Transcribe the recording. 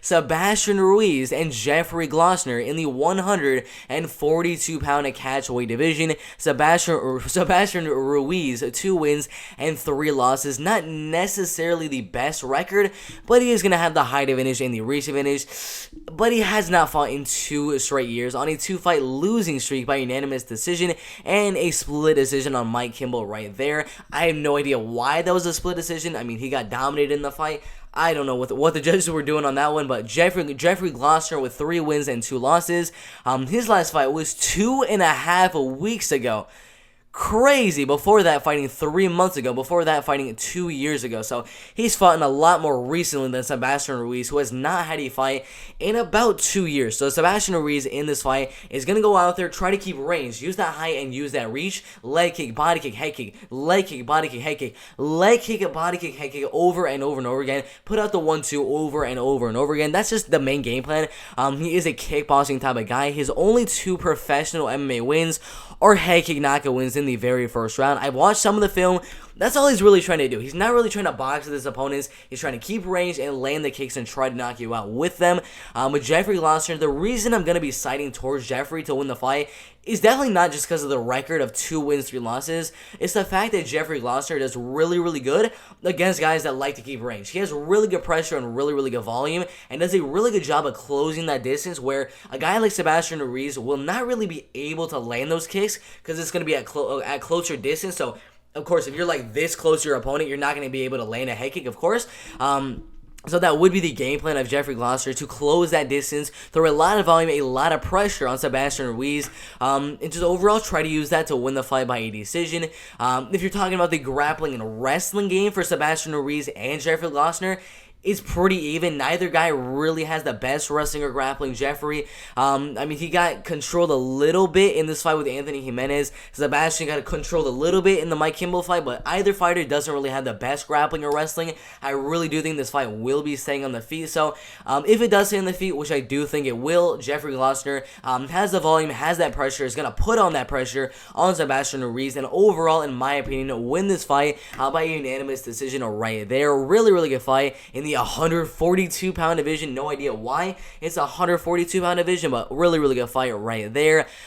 Sebastian Ruiz and Jeffrey Glossner in the 142-pound catchweight division. Sebastian Ruiz, 2 wins and 3 losses. Not necessarily the best record, but he is going to have the height advantage and the reach advantage. But he has not fought in 2 straight years on a 2-fight losing streak by unanimous decision and a split decision on Mike Kimball right there. I have no idea why that was a split decision. I mean, he got dominated in the fight. I don't know what the judges were doing on that one, but Jeffrey Glossner with 3 wins and 2 losses. His last fight was 2.5 weeks ago. Crazy. Before that, fighting 3 months ago. Before that, fighting 2 years ago. So he's fought in a lot more recently than Sebastian Ruiz, who has not had a fight in about 2 years. So Sebastian Ruiz in this fight is going to go out there, try to keep range, use that height and use that reach. Leg kick, body kick, head kick, leg kick, body kick, head kick, leg kick, body kick, head kick over and over and over again. Put out the 1-2 over and over and over again. That's just the main game plan. He is a kickboxing type of guy. His only 2 professional MMA wins are head kick knockout wins in the very first round. I watched some of the film. That's all he's really trying to do. He's not really trying to box with his opponents. He's trying to keep range and land the kicks and try to knock you out with them. With Jeffrey Glossner, the reason I'm going to be citing towards Jeffrey to win the fight is definitely not just because of the record of 2 wins, 3 losses. It's the fact that Jeffrey Glossner does really, really good against guys that like to keep range. He has really good pressure and really, really good volume and does a really good job of closing that distance where a guy like Sebastian Ruiz will not really be able to land those kicks because it's going to be at closer distance. So, of course, if you're like this close to your opponent, you're not going to be able to land a head kick, of course. So that would be the game plan of Jeffrey Glossner, to close that distance, throw a lot of volume, a lot of pressure on Sebastian Ruiz, and just overall try to use that to win the fight by a decision. If you're talking about the grappling and wrestling game for Sebastian Ruiz and Jeffrey Glossner, it's pretty even. Neither guy really has the best wrestling or grappling. Jeffrey, I mean, he got controlled a little bit in this fight with Anthony Jimenez. Sebastian got controlled a little bit in the Mike Kimball fight, but either fighter doesn't really have the best grappling or wrestling. I really do think this fight will be staying on the feet. So, if it does stay on the feet, which I do think it will, Jeffrey Glossner has the volume, has that pressure, is going to put on that pressure on Sebastian Ruiz, and overall, in my opinion, win this fight by a unanimous decision right there. Really, really good fight in the 142-pound division. No idea why it's a 142-pound division, but really, really good fight right there.